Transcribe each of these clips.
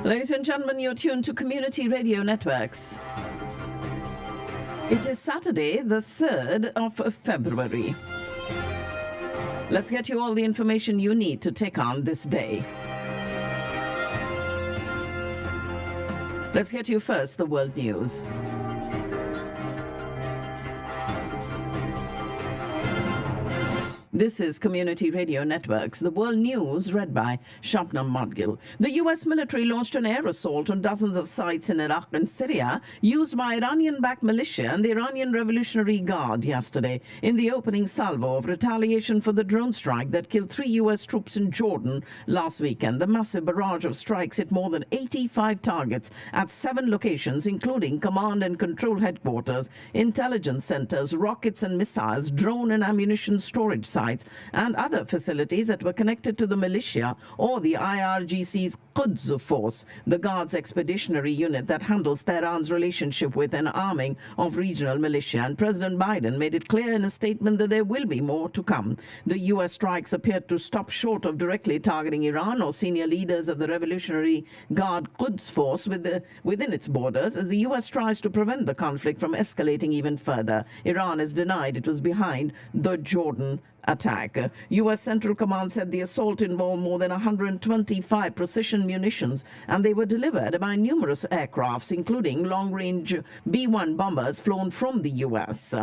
Ladies and gentlemen, you're tuned to Community Radio Networks. It is Saturday, the 3rd of February. Let's get you all the information you need to take on this day. Let's get you first the world news. This is Community Radio Networks. The world news read by Shabnam Madgil. The U.S. military launched an air assault on dozens of sites in Iraq and Syria used by Iranian-backed militia and the Iranian Revolutionary Guard yesterday in the opening salvo of retaliation for the drone strike that killed 3 U.S. troops in Jordan last weekend. The massive barrage of strikes hit more than 85 targets at 7 locations, including command and control headquarters, intelligence centers, rockets and missiles, drone and ammunition storage sites, and other facilities that were connected to the militia or the IRGC's Quds force, the Guard's expeditionary unit that handles Tehran's relationship with and arming of regional militia. And President Biden made it clear in a statement that there will be more to come. The U.S. strikes appeared to stop short of directly targeting Iran or senior leaders of the Revolutionary Guard Quds force within its borders, as the U.S. tries to prevent the conflict from escalating even further. Iran has denied it was behind the Jordan attack. U.S. Central Command said the assault involved more than 125 precision munitions, and they were delivered by numerous aircrafts, including long-range B-1 bombers flown from the U.S.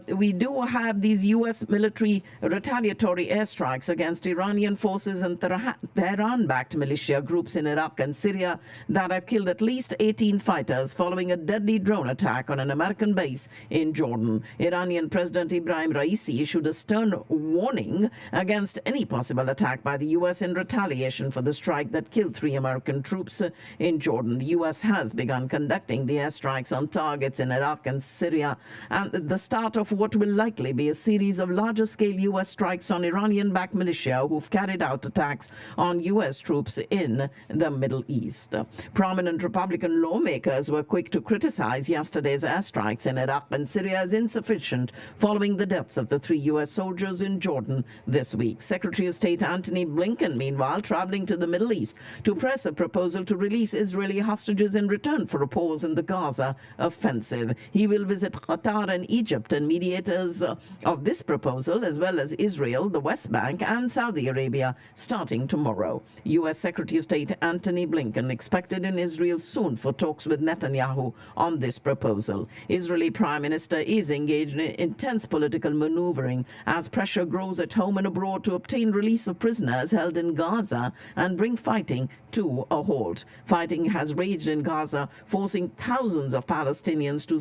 We do have these U.S. military retaliatory airstrikes against Iranian forces and Tehran-backed militia groups in Iraq and Syria that have killed at least 18 fighters following a deadly drone attack on an American base in Jordan. Iranian President Ibrahim Raisi issued a stern warning against any possible attack by the U.S. in retaliation for the strike that killed 3 American troops in Jordan. The U.S. has begun conducting the airstrikes on targets in Iraq and Syria, and the start of what will likely be a series of larger-scale U.S. strikes on Iranian-backed militia who've carried out attacks on U.S. troops in the Middle East. Prominent Republican lawmakers were quick to criticize yesterday's airstrikes in Iraq and Syria as insufficient following the deaths of the 3 U.S. soldiers in Jordan this week. Secretary of State Antony Blinken, meanwhile, traveling to the Middle East to press a proposal to release Israeli hostages in return for a pause in the Gaza offensive. He will visit Qatar and Egypt and mediators of this proposal, as well as Israel, the West Bank, and Saudi Arabia, starting tomorrow. U.S. Secretary of State Antony Blinken expected in Israel soon for talks with Netanyahu on this proposal. Israeli Prime Minister is engaged in intense political maneuvering as pressure grows at home and abroad to obtain release of prisoners held in Gaza and bring fighting to a halt. Fighting has raged in Gaza, forcing thousands of Palestinians to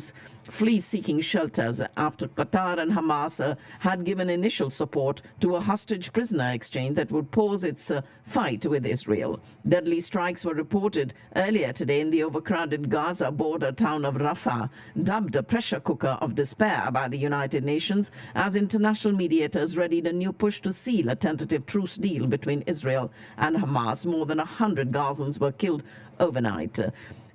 flee seeking shelters after Qatar and Hamas had given initial support to a hostage prisoner exchange that would pause its fight with Israel. Deadly strikes were reported earlier today in the overcrowded Gaza border town of Rafah, dubbed a pressure cooker of despair by the United Nations, as international mediators readied a new push to seal a tentative truce deal between Israel and Hamas. More than 100 Gazans were killed overnight.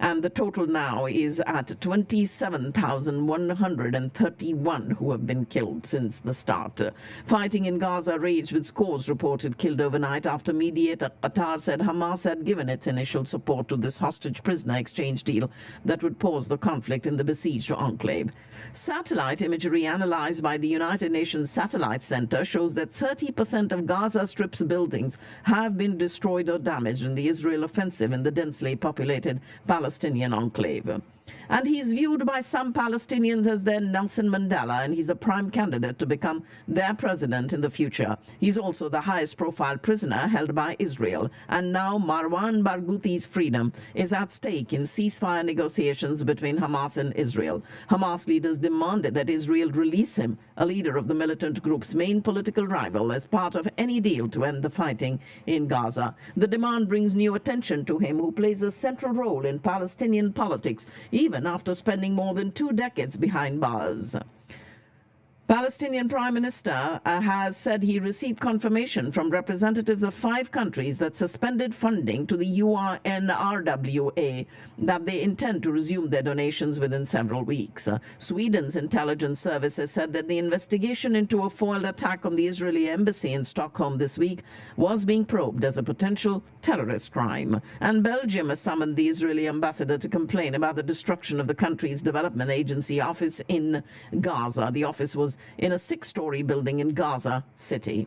And the total now is at 27,131 who have been killed since the start. Fighting in Gaza raged, with scores reported killed overnight after mediator Qatar said Hamas had given its initial support to this hostage prisoner exchange deal that would pause the conflict in the besieged enclave. Satellite imagery analyzed by the United Nations Satellite Center shows that 30% of Gaza Strip's buildings have been destroyed or damaged in the Israel offensive in the densely populated Palestinian enclave. And he's viewed by some Palestinians as their Nelson Mandela, and he's a prime candidate to become their president in the future. He's also the highest profile prisoner held by Israel. And now Marwan Barghouthi's freedom is at stake in ceasefire negotiations between Hamas and Israel. Hamas leaders demanded that Israel release him, a leader of the militant group's main political rival, as part of any deal to end the fighting in Gaza. The demand brings new attention to him, who plays a central role in Palestinian politics, even after spending more than 2 decades behind bars. Palestinian Prime Minister has said he received confirmation from representatives of 5 countries that suspended funding to the UNRWA that they intend to resume their donations within several weeks. Sweden's intelligence services said that the investigation into a foiled attack on the Israeli embassy in Stockholm this week was being probed as a potential terrorist crime. And Belgium has summoned the Israeli ambassador to complain about the destruction of the country's development agency office in Gaza. The office was in a 6-story building in Gaza City.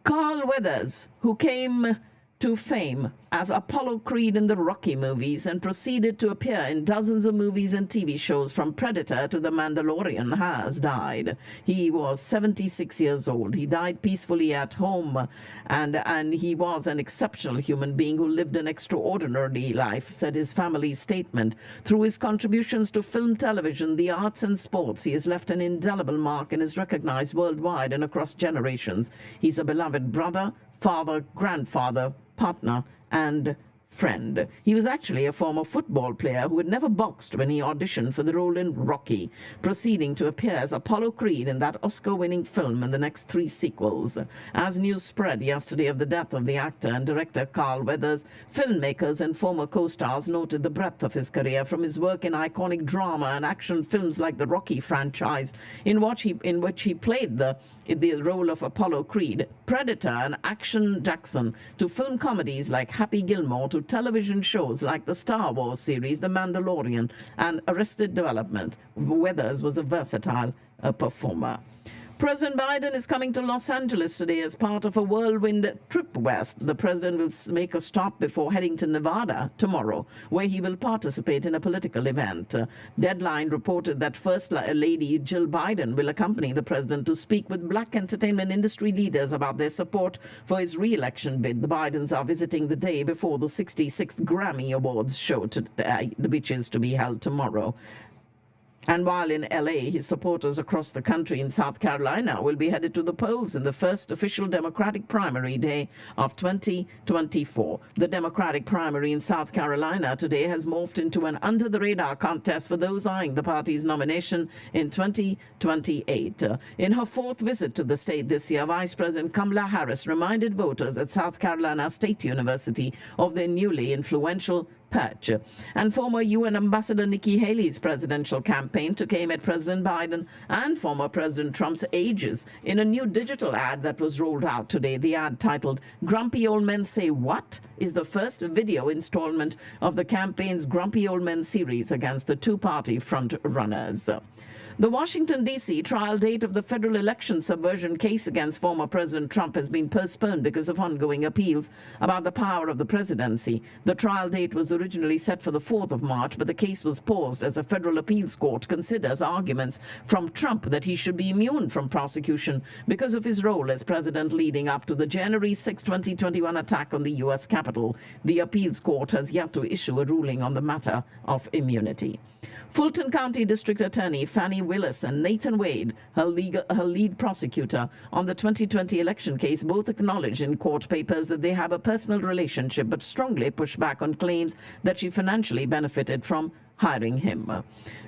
Carl Weathers, who came to fame as Apollo Creed in the Rocky movies and proceeded to appear in dozens of movies and TV shows from Predator to The Mandalorian, has died. He was 76 years old. He died peacefully at home, and he was an exceptional human being who lived an extraordinary life, said his family's statement. Through his contributions to film, television, the arts and sports, he has left an indelible mark and is recognized worldwide and across generations. He's a beloved brother, father, grandfather, partner, and friend. He was actually a former football player who had never boxed when he auditioned for the role in Rocky, proceeding to appear as Apollo Creed in that Oscar-winning film and the next 3 sequels. As news spread yesterday of the death of the actor and director Carl Weathers, filmmakers and former co-stars noted the breadth of his career, from his work in iconic drama and action films like the Rocky franchise, in which he played the role of Apollo Creed, Predator and Action Jackson, to film comedies like Happy Gilmore, to television shows like the Star Wars series, The Mandalorian, and Arrested Development. Weathers was a versatile performer. President Biden is coming to Los Angeles today as part of a whirlwind trip west. The president will make a stop before heading to Nevada tomorrow, where he will participate in a political event. Deadline reported that First Lady Jill Biden will accompany the president to speak with black entertainment industry leaders about their support for his re-election bid. The Bidens are visiting the day before the 66th Grammy Awards show, which is to be held tomorrow. And while in LA, his supporters across the country in South Carolina will be headed to the polls in the first official Democratic primary day of 2024. The Democratic primary in South Carolina today has morphed into an under-the-radar contest for those eyeing the party's nomination in 2028. In her 4th visit to the state this year, Vice President Kamala Harris reminded voters at South Carolina State University of their newly influential perch. And former UN Ambassador Nikki Haley's presidential campaign took aim at President Biden and former President Trump's ages in a new digital ad that was rolled out today. The ad, titled "Grumpy Old Men Say What?" is the first video installment of the campaign's Grumpy Old Men series against the 2-party front runners. The Washington, D.C. trial date of the federal election subversion case against former President Trump has been postponed because of ongoing appeals about the power of the presidency. The trial date was originally set for the 4th of March, but the case was paused as a federal appeals court considers arguments from Trump that he should be immune from prosecution because of his role as president leading up to the January 6, 2021 attack on the U.S. Capitol. The appeals court has yet to issue a ruling on the matter of immunity. Fulton County District Attorney Fannie Willis and Nathan Wade, her lead prosecutor on the 2020 election case, both acknowledged in court papers that they have a personal relationship, but strongly pushed back on claims that she financially benefited from hiring him.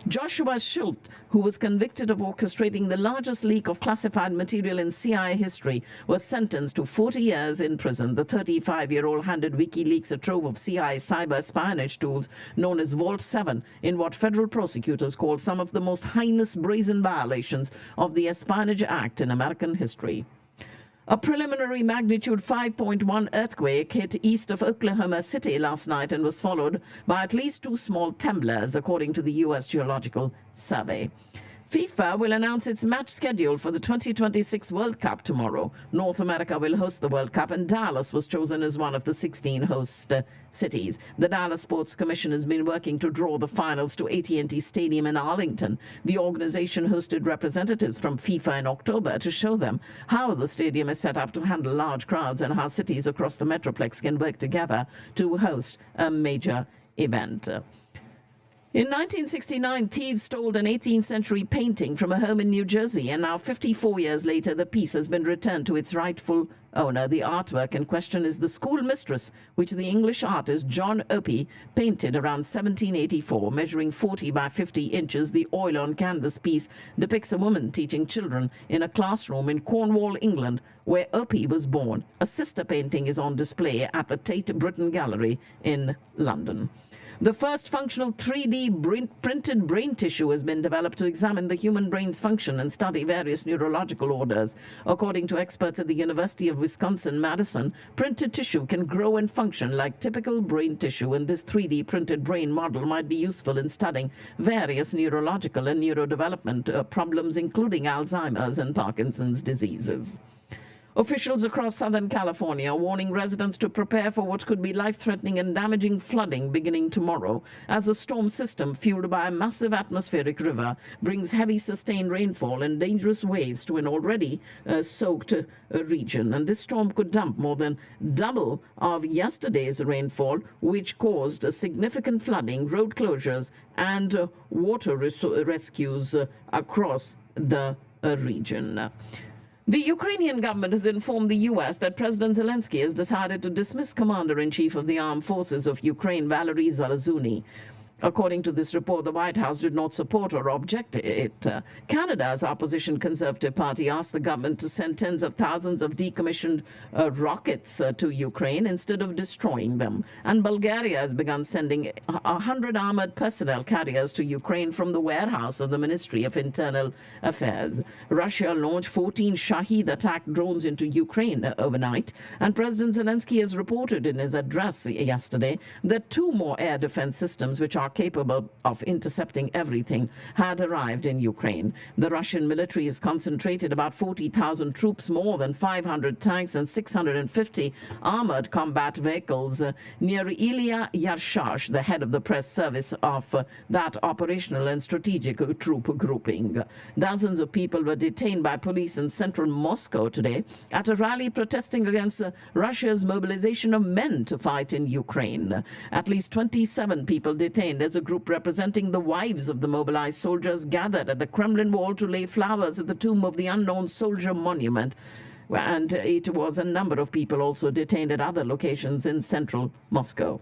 Joshua Schultz, who was convicted of orchestrating the largest leak of classified material in CIA history, was sentenced to 40 years in prison. The 35-year-old handed WikiLeaks a trove of CIA cyber espionage tools known as Vault 7 in what federal prosecutors called some of the most heinous brazen violations of the Espionage Act in American history. A preliminary magnitude 5.1 earthquake hit east of Oklahoma City last night and was followed by at least 2 small tremblers, according to the U.S. Geological Survey. FIFA will announce its match schedule for the 2026 World Cup tomorrow. North America will host the World Cup, and Dallas was chosen as one of the 16 host cities. The Dallas Sports Commission has been working to draw the finals to AT&T Stadium in Arlington. The organization hosted representatives from FIFA in October to show them how the stadium is set up to handle large crowds and how cities across the Metroplex can work together to host a major event. In 1969, thieves stole an 18th century painting from a home in New Jersey, and now 54 years later, the piece has been returned to its rightful owner. The artwork in question is The School Mistress, which the English artist John Opie painted around 1784. Measuring 40 by 50 inches, the oil-on-canvas piece depicts a woman teaching children in a classroom in Cornwall, England, where Opie was born. A sister painting is on display at the Tate Britain Gallery in London. The first functional 3D printed brain tissue has been developed to examine the human brain's function and study various neurological orders. According to experts at the University of Wisconsin-Madison, printed tissue can grow and function like typical brain tissue, and this 3D printed brain model might be useful in studying various neurological and neurodevelopment problems, including Alzheimer's and Parkinson's diseases. Officials across Southern California are warning residents to prepare for what could be life-threatening and damaging flooding beginning tomorrow, as a storm system fueled by a massive atmospheric river brings heavy sustained rainfall and dangerous waves to an already soaked region. And this storm could dump more than double of yesterday's rainfall, which caused significant flooding, road closures, and water rescues across the region. The Ukrainian government has informed the U.S. that President Zelensky has decided to dismiss Commander-in-Chief of the Armed Forces of Ukraine, Valery Zaluzhny. According to this report, the White House did not support or object to it. Canada's opposition Conservative Party asked the government to send tens of thousands of decommissioned rockets to Ukraine instead of destroying them. And Bulgaria has begun sending 100 armored personnel carriers to Ukraine from the warehouse of the Ministry of Internal Affairs. Russia launched 14 Shahed attack drones into Ukraine overnight, and President Zelensky has reported in his address yesterday that 2 more air defense systems, which are capable of intercepting everything, had arrived in Ukraine. The Russian military has concentrated about 40,000 troops, more than 500 tanks, and 650 armored combat vehicles near Ilya Yarshash, the head of the press service of that operational and strategic troop grouping. Dozens of people were detained by police in central Moscow today at a rally protesting against Russia's mobilization of men to fight in Ukraine. At least 27 people detained as a group representing the wives of the mobilized soldiers gathered at the Kremlin wall to lay flowers at the tomb of the unknown soldier monument. And it was a number of people also detained at other locations in central Moscow.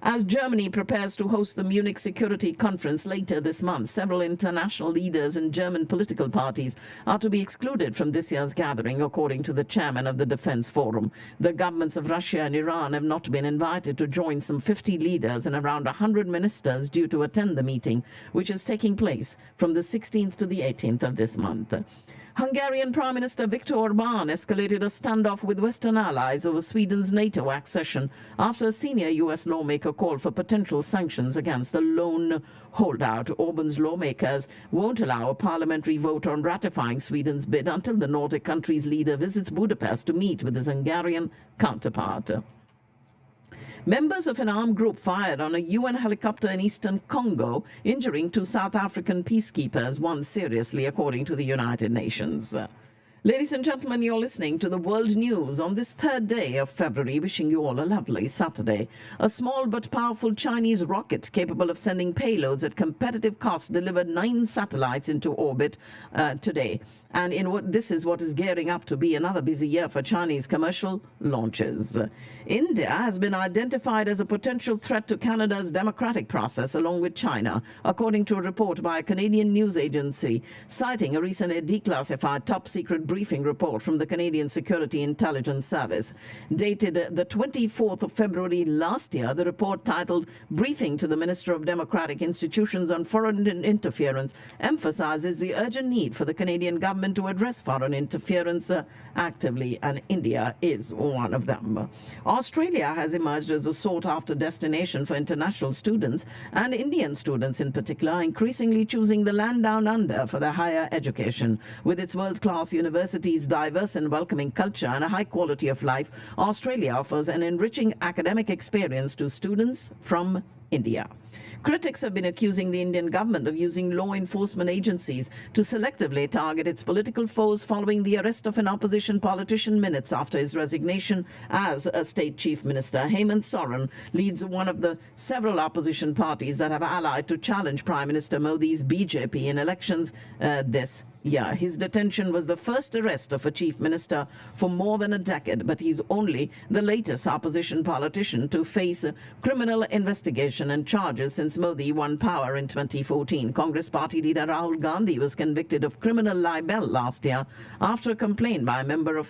As Germany prepares to host the Munich Security Conference later this month, several international leaders in German political parties are to be excluded from this year's gathering, according to the chairman of the Defense Forum. The governments of Russia and Iran have not been invited to join some 50 leaders and around 100 ministers due to attend the meeting, which is taking place from the 16th to the 18th of this month. Hungarian Prime Minister Viktor Orbán escalated a standoff with Western allies over Sweden's NATO accession after a senior U.S. lawmaker called for potential sanctions against the lone holdout. Orbán's lawmakers won't allow a parliamentary vote on ratifying Sweden's bid until the Nordic country's leader visits Budapest to meet with his Hungarian counterpart. Members of an armed group fired on a UN helicopter in eastern Congo, injuring 2 South African peacekeepers, one seriously, according to the United Nations. Ladies and gentlemen, you're listening to the World News on this 3rd day of February, wishing you all a lovely Saturday. A small but powerful Chinese rocket capable of sending payloads at competitive cost delivered 9 satellites into orbit today. And this is what is gearing up to be another busy year for Chinese commercial launches. India has been identified as a potential threat to Canada's democratic process, along with China, according to a report by a Canadian news agency, citing a recently declassified top-secret briefing report from the Canadian Security Intelligence Service. Dated the 24th of February last year, the report, titled Briefing to the Minister of Democratic Institutions on Foreign Interference, emphasizes the urgent need for the Canadian government to address foreign interference actively, and India is one of them. Australia has emerged as a sought-after destination for international students, and Indian students in particular are increasingly choosing the land down under for their higher education. With its world-class universities, diverse and welcoming culture, and a high quality of life, Australia offers an enriching academic experience to students from India. Critics have been accusing the Indian government of using law enforcement agencies to selectively target its political foes following the arrest of an opposition politician minutes after his resignation as a state chief minister. Hemant Soren leads one of the several opposition parties that have allied to challenge Prime Minister Modi's BJP in elections this year. His detention was the first arrest of a chief minister for more than a decade, but he's only the latest opposition politician to face a criminal investigation and charges since Modi won power in 2014. Congress party leader Rahul Gandhi was convicted of criminal libel last year after a complaint by a member of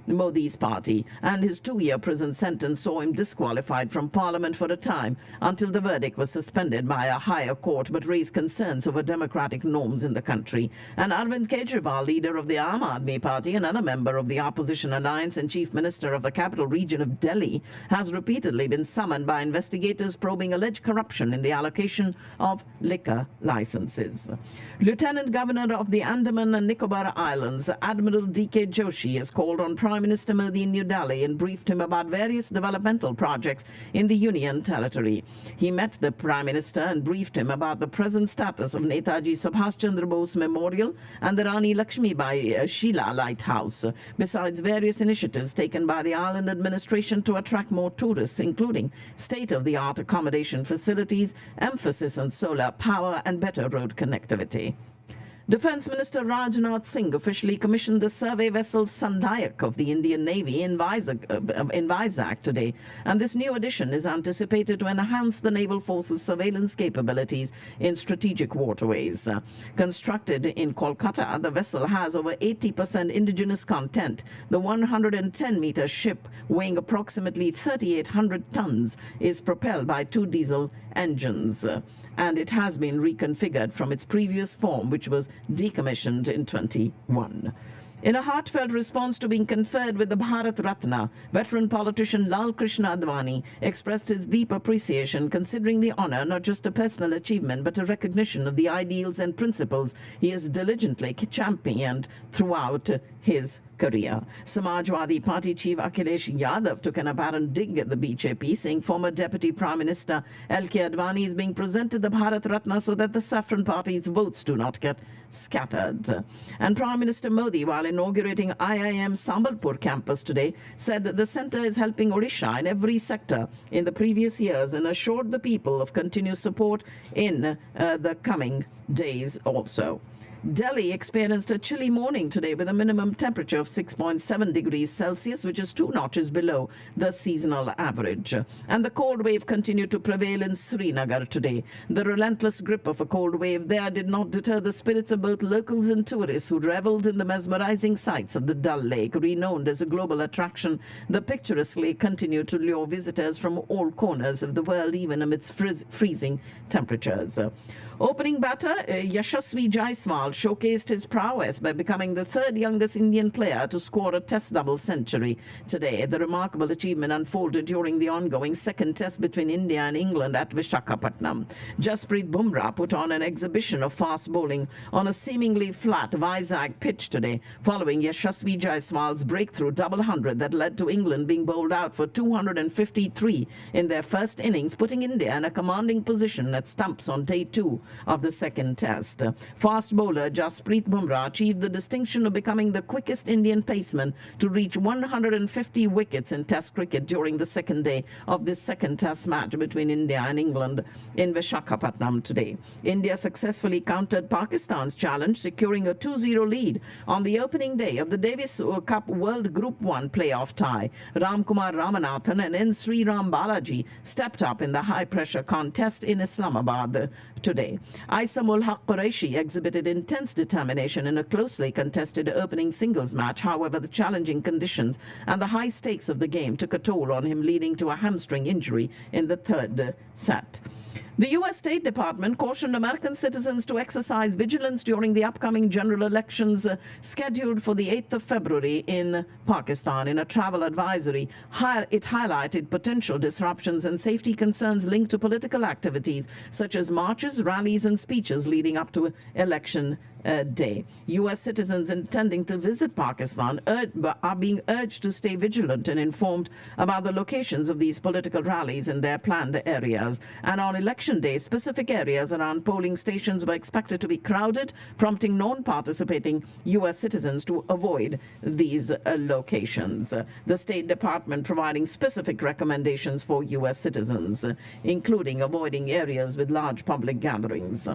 Modi's party, and his 2-year prison sentence saw him disqualified from parliament for a time until the verdict was suspended by a higher court, but raised concerns over democratic norms in the country. And Arvind Kejriwal, leader of the Aam Aadmi Party, another member of the opposition alliance and chief minister of the capital region of Delhi, has repeatedly been summoned by investigators probing alleged corruption in the allocation of liquor licenses. Lieutenant Governor of the Andaman and Nicobar Islands, Admiral D.K. Joshi, has called on Prime Minister Modi in New Delhi and briefed him about various developmental projects in the Union Territory. He met the Prime Minister and briefed him about the present status of Netaji Subhash Chandra Bose Memorial and the Rani Lakshmibai Sheila Lighthouse, besides various initiatives taken by the island administration to attract more tourists, including state-of-the-art accommodation facilities, emphasis on solar power and better road connectivity. Defence Minister Rajnath Singh officially commissioned the survey vessel Sandhayak of the Indian Navy in Vizag today, and this new addition is anticipated to enhance the naval force's surveillance capabilities in strategic waterways. Constructed in Kolkata, the vessel has over 80% indigenous content. The 110-meter ship, weighing approximately 3,800 tons, is propelled by 2 diesel engines, and it has been reconfigured from its previous form, which was decommissioned in 2021. In a heartfelt response to being conferred with the Bharat Ratna, veteran politician Lal Krishna Advani expressed his deep appreciation, considering the honor not just a personal achievement but a recognition of the ideals and principles he has diligently championed throughout his career. Samajwadi Party chief Akhilesh Yadav took an apparent dig at the BJP, saying former Deputy Prime Minister L.K. Advani is being presented the Bharat Ratna so that the Saffron Party's votes do not get scattered. And Prime Minister Modi, while inaugurating IIM Sambalpur campus today, said that the centre is helping Odisha in every sector in the previous years and assured the people of continued support in the coming days also. Delhi experienced a chilly morning today with a minimum temperature of 6.7 degrees Celsius, which is 2 notches below the seasonal average. And the cold wave continued to prevail in Srinagar today. The relentless grip of a cold wave there did not deter the spirits of both locals and tourists who reveled in the mesmerizing sights of the Dal Lake, renowned as a global attraction. The picturesquely continued to lure visitors from all corners of the world, even amidst freezing temperatures. Opening batter Yashasvi Jaiswal showcased his prowess by becoming the 3rd youngest Indian player to score a test double century today. The remarkable achievement unfolded during the ongoing 2nd test between India and England at Vishakhapatnam. Jasprit Bumrah put on an exhibition of fast bowling on a seemingly flat Vizag pitch today, following Yashasvi Jaiswal's breakthrough double hundred that led to England being bowled out for 253 in their first innings, putting India in a commanding position at stumps on day 2 of the 2nd test. Fast bowler Jasprit Bumrah achieved the distinction of becoming the quickest Indian paceman to reach 150 wickets in Test cricket during the 2nd day of this 2nd test match between India and England in Vishakhapatnam today. India successfully countered Pakistan's challenge, securing a 2-0 lead on the opening day of the Davis Cup World Group 1 playoff tie. Ramkumar Ramanathan and N. Sriram Balaji stepped up in the high-pressure contest in Islamabad today. Aisamul Haq Qureshi exhibited intense determination in a closely contested opening singles match. However, the challenging conditions and the high stakes of the game took a toll on him, leading to a hamstring injury in the 3rd set. The U.S. State Department cautioned American citizens to exercise vigilance during the upcoming general elections scheduled for the 8th of February in Pakistan. In a travel advisory, it highlighted potential disruptions and safety concerns linked to political activities such as marches, rallies and speeches leading up to election day. U.S. citizens intending to visit Pakistan are being urged to stay vigilant and informed about the locations of these political rallies in their planned areas. And on election day, specific areas around polling stations were expected to be crowded, prompting non-participating U.S. citizens to avoid these locations. The State Department providing specific recommendations for U.S. citizens, including avoiding areas with large public gatherings.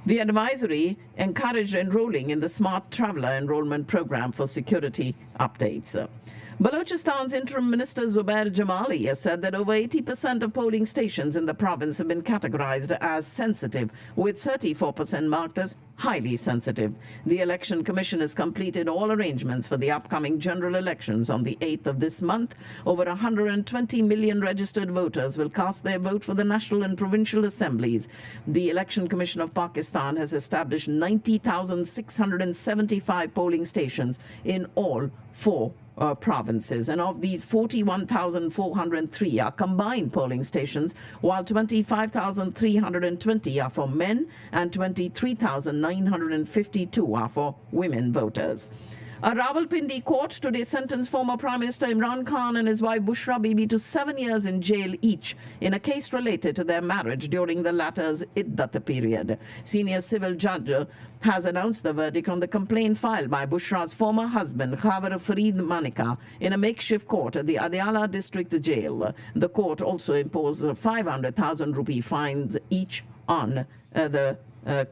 The advisory encouraged enrolling in the Smart Traveller Enrollment Program for security updates. Balochistan's interim minister Zubair Jamali has said that over 80% of polling stations in the province have been categorized as sensitive, with 34% marked as highly sensitive. The Election Commission has completed all arrangements for the upcoming general elections on the 8th of this month. Over 120 million registered voters will cast their vote for the national and provincial assemblies. The Election Commission of Pakistan has established 90,675 polling stations in all four provinces, and of these 41,403 are combined polling stations, while 25,320 are for men and 23,952 are for women voters. A Rawalpindi court today sentenced former Prime Minister Imran Khan and his wife Bushra Bibi to 7 years in jail each in a case related to their marriage during the latter's iddat period. Senior civil judge has announced the verdict on the complaint filed by Bushra's former husband Khabar Fareed Manika in a makeshift court at the Adiala district jail. The court also imposed 500,000 rupee fines each on the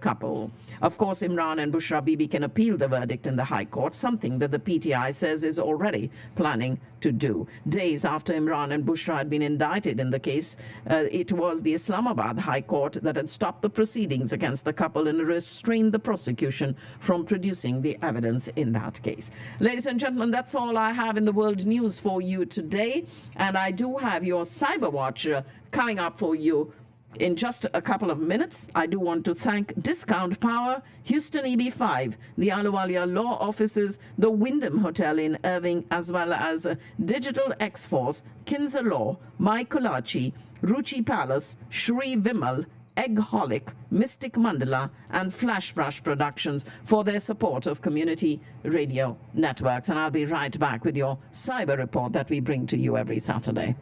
couple. Of course, Imran and Bushra Bibi can appeal the verdict in the High Court, something that the PTI says is already planning to do. Days after Imran and Bushra had been indicted in the case, it was the Islamabad High Court that had stopped the proceedings against the couple and restrained the prosecution from producing the evidence in that case. Ladies and gentlemen, that's all I have in the world news for you today. And I do have your Cyber Watch coming up for you in just a couple of minutes. I do want to thank Discount Power, Houston EB5, the Ahluwalia Law Offices, the Wyndham Hotel in Irving, as well as Digital X-Force, Kinza Law, My Kolachi, Ruchi Palace, Shri Vimal, Eggholic, Mystic Mandala, and Flashbrush Productions for their support of community radio networks. And I'll be right back with your cyber report that we bring to you every Saturday.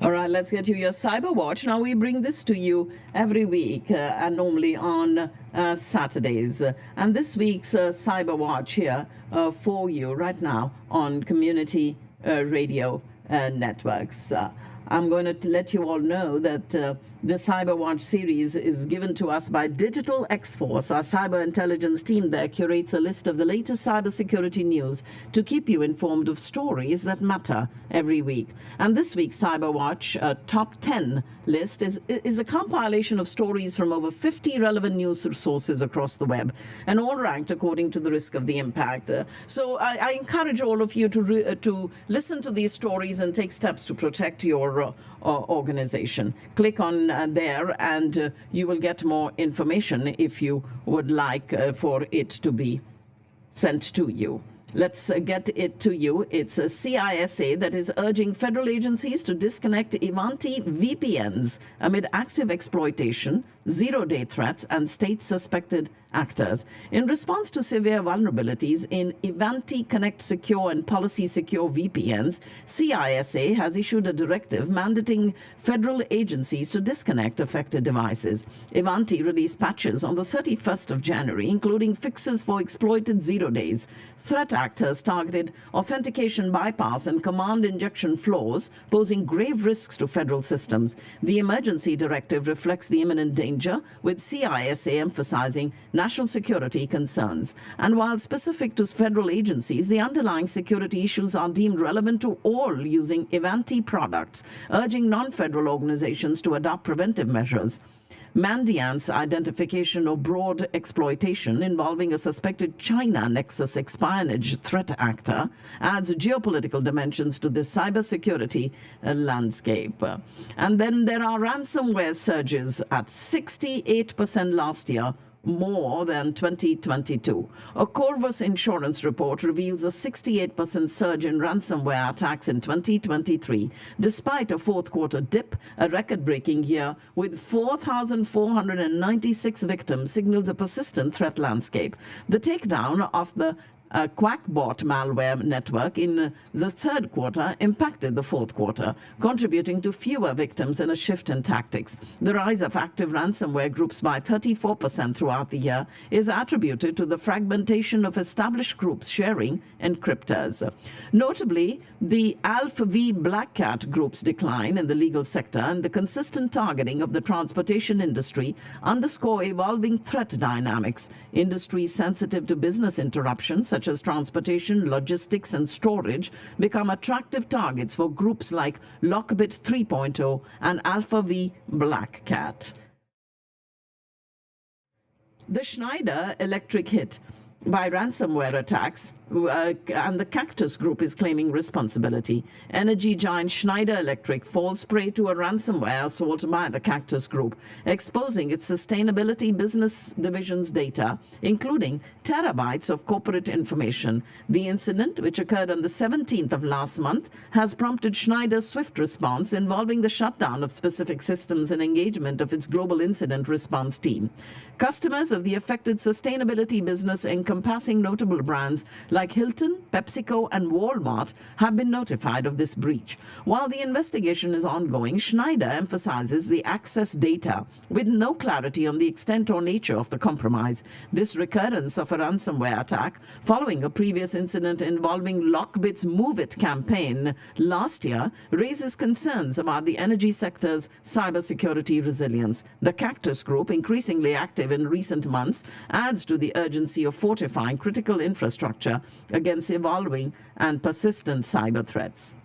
All right, let's get to your Cyber Watch. Now, we bring this to you every week and normally on Saturdays. And this week's Cyber Watch here for you right now on Community Radio Networks. I'm going to let you all know that the Cyber Watch series is given to us by Digital X-Force. Our cyber intelligence team there curates a list of the latest cybersecurity news to keep you informed of stories that matter every week. And this week's Cyber Watch Top 10 list is a compilation of stories from over 50 relevant news sources across the web, and all ranked according to the risk of the impact. So I encourage all of you to listen to these stories and take steps to protect your organization. Click on there and you will get more information if you would like for it to be sent to you. Let's get it to you. It's a CISA that is urging federal agencies to disconnect Ivanti VPNs amid active exploitation, zero-day threats, and state-suspected actors. In response to severe vulnerabilities in Ivanti Connect Secure and Policy Secure VPNs, CISA has issued a directive mandating federal agencies to disconnect affected devices. Ivanti released patches on the 31st of January, including fixes for exploited zero days. Threat actors targeted authentication bypass and command injection flaws, posing grave risks to federal systems. The emergency directive reflects the imminent danger, with CISA emphasizing national security concerns. And while specific to federal agencies, the underlying security issues are deemed relevant to all using Ivanti products, urging non-federal organizations to adopt preventive measures. Mandiant's identification of broad exploitation involving a suspected China nexus espionage threat actor adds geopolitical dimensions to this cybersecurity landscape. And then there are ransomware surges at 68% last year, more than 2022. A Corvus insurance report reveals a 68% surge in ransomware attacks in 2023, despite a fourth quarter dip. A record-breaking year with 4,496 victims signals a persistent threat landscape. The takedown of the Quackbot malware network in the third quarter impacted the fourth quarter, contributing to fewer victims and a shift in tactics. The rise of active ransomware groups by 34% throughout the year is attributed to the fragmentation of established groups sharing encryptors. Notably, the Alpha V Black Cat group's decline in the legal sector and the consistent targeting of the transportation industry underscore evolving threat dynamics. Industries sensitive to business interruptions, such as transportation, logistics, and storage, become attractive targets for groups like Lockbit 3.0 and Alpha V Black Cat. The Schneider Electric hit by ransomware attacks, and the Cactus Group is claiming responsibility. Energy giant Schneider Electric falls prey to a ransomware assault by the Cactus Group, exposing its sustainability business division's data, including terabytes of corporate information. The incident, which occurred on the 17th of last month, has prompted Schneider's swift response involving the shutdown of specific systems and engagement of its global incident response team. Customers of the affected sustainability business, encompassing notable brands like Hilton, PepsiCo, and Walmart, have been notified of this breach. While the investigation is ongoing, Schneider emphasizes the access data with no clarity on the extent or nature of the compromise. This recurrence of a ransomware attack, following a previous incident involving Lockbit's Move It campaign last year, raises concerns about the energy sector's cybersecurity resilience. The Cactus Group, increasingly active in recent months, adds to the urgency of fortifying critical infrastructure against evolving and persistent cyber threats.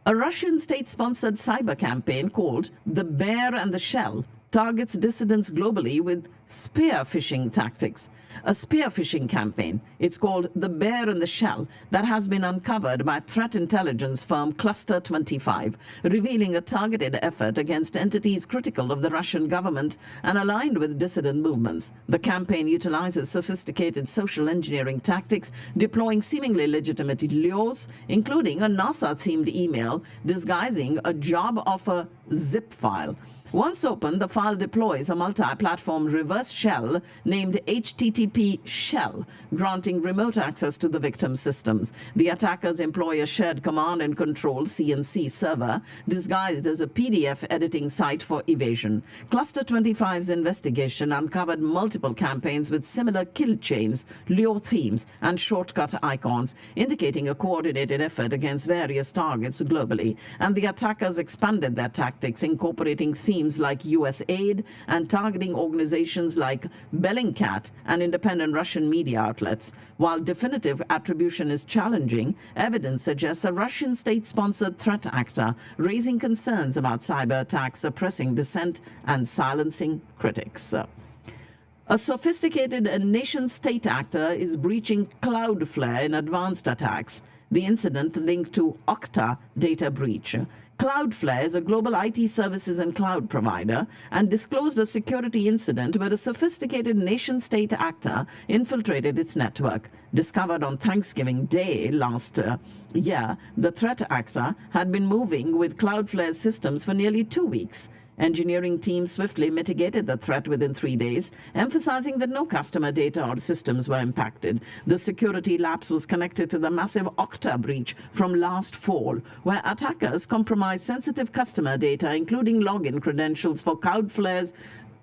A Russian state-sponsored cyber campaign called The Bear and the Shell targets dissidents globally with spear phishing tactics. A spear phishing campaign, it's called The Bear and the Shell, that has been uncovered by threat intelligence firm Cluster 25, revealing a targeted effort against entities critical of the Russian government and aligned with dissident movements. The campaign utilizes sophisticated social engineering tactics, deploying seemingly legitimate lures, including a NASA-themed email disguising a job offer zip file. Once opened, the file deploys a multi-platform reverse shell named HTTP shell, granting remote access to the victim systems. The attackers employ a shared command and control CNC server disguised as a PDF editing site for evasion. Cluster 25's investigation uncovered multiple campaigns with similar kill chains, lure themes, and shortcut icons, indicating a coordinated effort against various targets globally. And the attackers expanded their tactics, incorporating themes like US aid and targeting organizations like Bellingcat and independent Russian media outlets. While definitive attribution is challenging, evidence suggests a Russian state-sponsored threat actor, raising concerns about cyber attacks, suppressing dissent, and silencing critics. A sophisticated nation-state actor is breaching Cloudflare in advanced attacks. The incident linked to Okta data breach. Cloudflare is a global IT services and cloud provider and disclosed a security incident where a sophisticated nation-state actor infiltrated its network. Discovered on Thanksgiving Day last year, the threat actor had been moving with Cloudflare's systems for nearly 2 weeks. Engineering teams swiftly mitigated the threat within 3 days, emphasizing that no customer data or systems were impacted. The security lapse was connected to the massive Okta breach from last fall, where attackers compromised sensitive customer data, including login credentials for Cloudflare's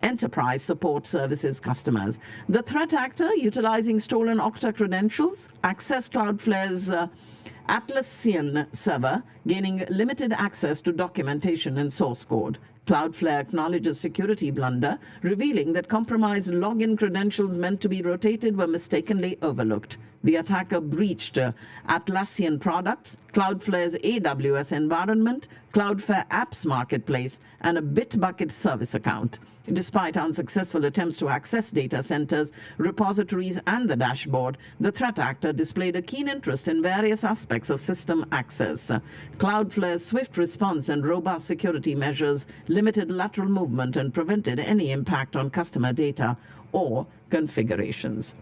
enterprise support services customers. The threat actor, utilizing stolen Okta credentials, accessed Cloudflare's Atlassian server, gaining limited access to documentation and source code. Cloudflare acknowledges security blunder, revealing that compromised login credentials meant to be rotated were mistakenly overlooked. The attacker breached Atlassian products, Cloudflare's AWS environment, Cloudflare Apps Marketplace, and a Bitbucket service account. Despite unsuccessful attempts to access data centers, repositories, and the dashboard, the threat actor displayed a keen interest in various aspects of system access. Cloudflare's swift response and robust security measures limited lateral movement and prevented any impact on customer data or configurations.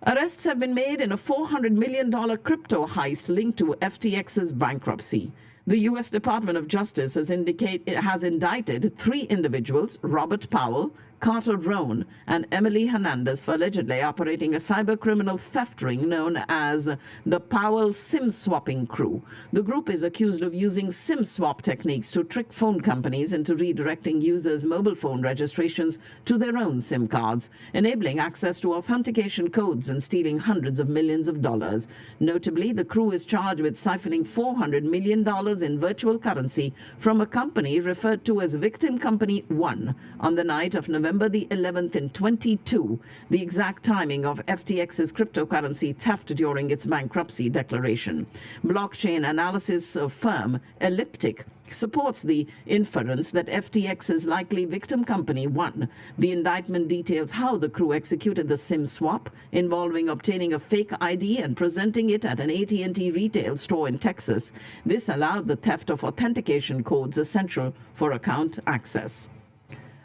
Arrests have been made in a $400 million crypto heist linked to FTX's bankruptcy. The U.S. Department of Justice has indicted 3 individuals, Robert Powell, Carter Rohn, and Emily Hernandez, for allegedly operating a cybercriminal theft ring known as the Powell SIM Swapping Crew. The group is accused of using SIM swap techniques to trick phone companies into redirecting users' mobile phone registrations to their own SIM cards, enabling access to authentication codes and stealing hundreds of millions of dollars. Notably, the crew is charged with siphoning $400 million in virtual currency from a company referred to as Victim Company 1 on the night of November the 11th in 22, the exact timing of FTX's cryptocurrency theft during its bankruptcy declaration. Blockchain analysis firm Elliptic supports the inference that FTX is likely Victim Company 1. The indictment details how the crew executed the SIM swap, involving obtaining a fake ID and presenting it at an AT&T retail store in Texas. This allowed the theft of authentication codes essential for account access.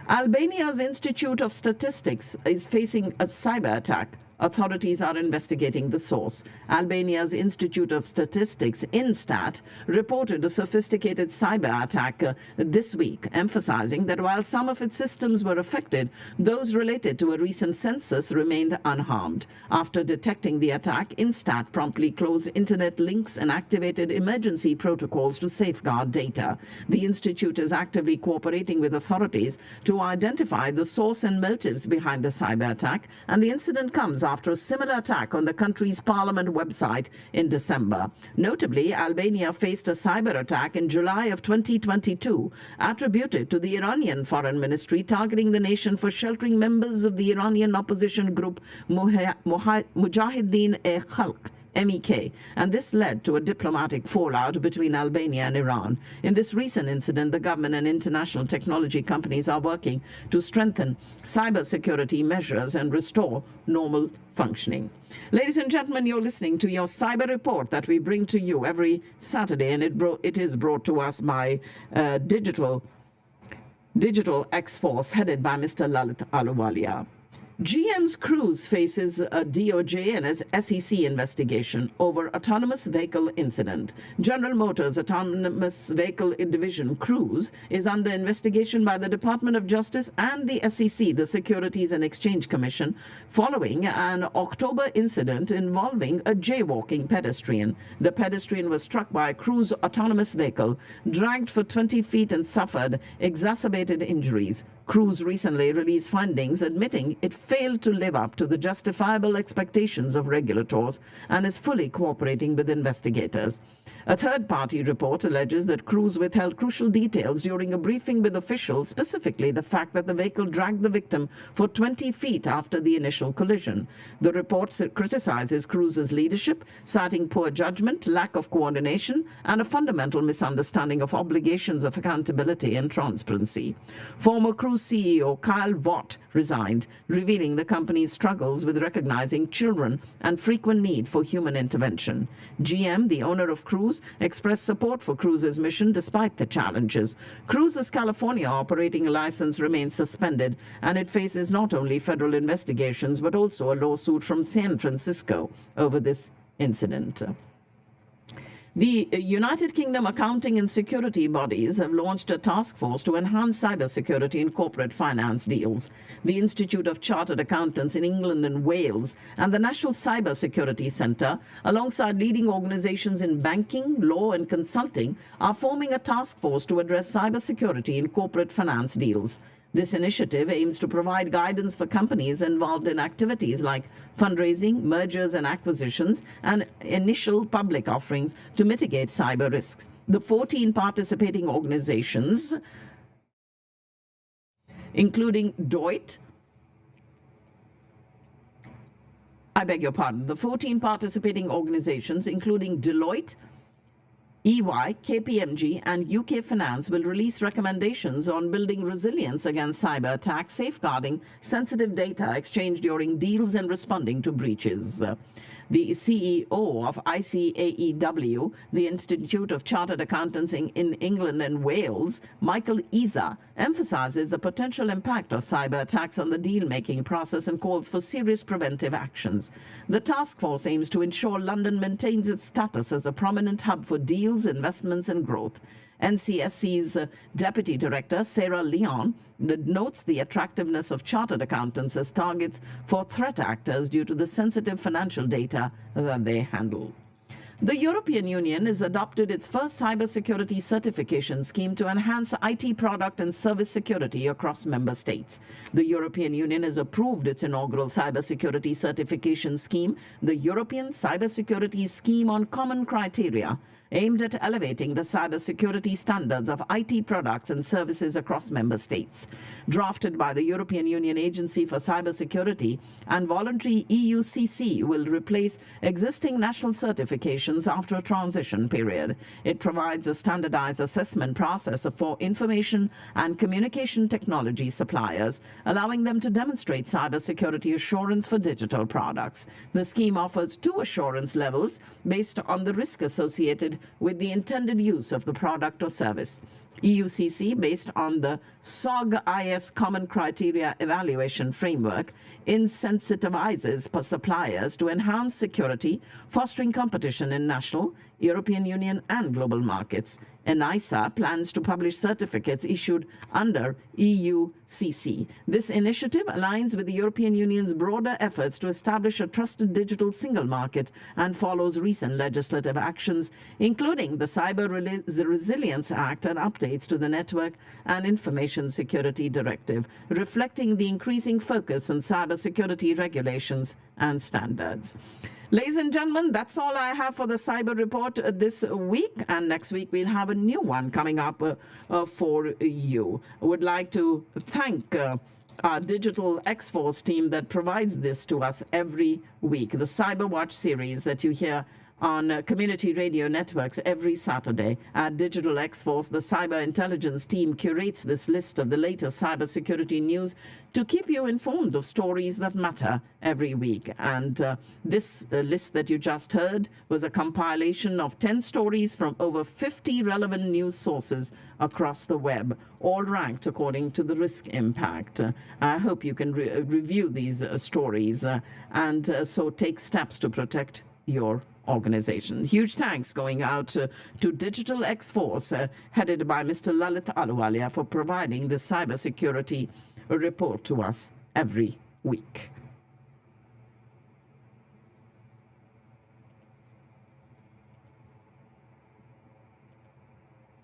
Albania's Institute of Statistics is facing a cyber attack. Authorities are investigating the source. Albania's Institute of Statistics, INSTAT, reported a sophisticated cyber attack this week, emphasizing that while some of its systems were affected, those related to a recent census remained unharmed. After detecting the attack, INSTAT promptly closed internet links and activated emergency protocols to safeguard data. The institute is actively cooperating with authorities to identify the source and motives behind the cyber attack, and the incident comes after a similar attack on the country's parliament website in December. Notably, Albania faced a cyber attack in July of 2022, attributed to the Iranian Foreign Ministry targeting the nation for sheltering members of the Iranian opposition group Mujahideen-e-Khalq, MEK, and this led to a diplomatic fallout between Albania and Iran. In this recent incident, the government and international technology companies are working to strengthen cybersecurity measures and restore normal functioning. Ladies and gentlemen, you're listening to your cyber report that we bring to you every Saturday, and it is brought to us by Digital X-Force, headed by Mr. Lalit Ahluwalia. GM's Cruise faces a DOJ and its SEC investigation over autonomous vehicle incident. General Motors' autonomous vehicle division, Cruise, is under investigation by the Department of Justice and the SEC, the Securities and Exchange Commission, following an October incident involving a jaywalking pedestrian. The pedestrian was struck by a Cruise autonomous vehicle, dragged for 20 feet, and suffered exacerbated injuries. Cruise recently released findings admitting it failed to live up to the justifiable expectations of regulators and is fully cooperating with investigators. A third-party report alleges that Cruise withheld crucial details during a briefing with officials, specifically the fact that the vehicle dragged the victim for 20 feet after the initial collision. The report criticizes Cruise's leadership, citing poor judgment, lack of coordination, and a fundamental misunderstanding of obligations of accountability and transparency. Former Cruise CEO Kyle Vaught resigned, revealing the company's struggles with recognizing children and frequent need for human intervention. GM, the owner of Cruise, expressed support for Cruise's mission despite the challenges. Cruise's California operating license remains suspended, and it faces not only federal investigations but also a lawsuit from San Francisco over this incident. The United Kingdom accounting and security bodies have launched a task force to enhance cybersecurity in corporate finance deals. The Institute of Chartered Accountants in England and Wales and the National Cybersecurity Centre, alongside leading organizations in banking, law and consulting, are forming a task force to address cybersecurity in corporate finance deals. This initiative aims to provide guidance for companies involved in activities like fundraising, mergers and acquisitions, and initial public offerings to mitigate cyber risks. The 14 participating organizations, including Deloitte, the 14 participating organizations, including Deloitte, EY, KPMG, and UK Finance will release recommendations on building resilience against cyber attacks, safeguarding sensitive data exchanged during deals, and responding to breaches. The CEO of ICAEW, the Institute of Chartered Accountants in England and Wales, Michael Isa, emphasizes the potential impact of cyber attacks on the deal-making process and calls for serious preventive actions. The task force aims to ensure London maintains its status as a prominent hub for deals, investments and growth. NCSC's Deputy Director, Sarah Leon, notes the attractiveness of chartered accountants as targets for threat actors due to the sensitive financial data that they handle. The European Union has adopted its first cybersecurity certification scheme to enhance IT product and service security across member states. The European Union has approved its inaugural cybersecurity certification scheme, the European Cybersecurity Scheme on Common Criteria, aimed at elevating the cybersecurity standards of IT products and services across member states. Drafted by the European Union Agency for Cybersecurity and voluntary EUCC will replace existing national certifications after a transition period. It provides a standardized assessment process for information and communication technology suppliers, allowing them to demonstrate cybersecurity assurance for digital products. The scheme offers two assurance levels based on the risk associated with the intended use of the product or service. EUCC, based on the SOG-IS Common Criteria Evaluation Framework, incentivizes suppliers to enhance security, fostering competition in national, European Union and global markets. ENISA plans to publish certificates issued under EUCC. This initiative aligns with the European Union's broader efforts to establish a trusted digital single market and follows recent legislative actions, including the Cyber Resilience Act and updates to the Network and Information Security Directive, reflecting the increasing focus on cybersecurity regulations and standards. Ladies and gentlemen, that's all I have for the Cyber Report this week. And next week, we'll have a new one coming up for you. I would like to thank our Digital X-Force team that provides this to us every week. The Cyber Watch series that you hear on community radio networks every Saturday. At Digital X-Force, the cyber intelligence team curates this list of the latest cybersecurity news to keep you informed of stories that matter every week. And this list that you just heard was a compilation of 10 stories from over 50 relevant news sources across the web, all ranked according to the risk impact. I hope you can review these stories and so take steps to protect your organization. Huge thanks going out to Digital X-Force, headed by Mr. Lalit Aluwalia, for providing the cybersecurity report to us every week.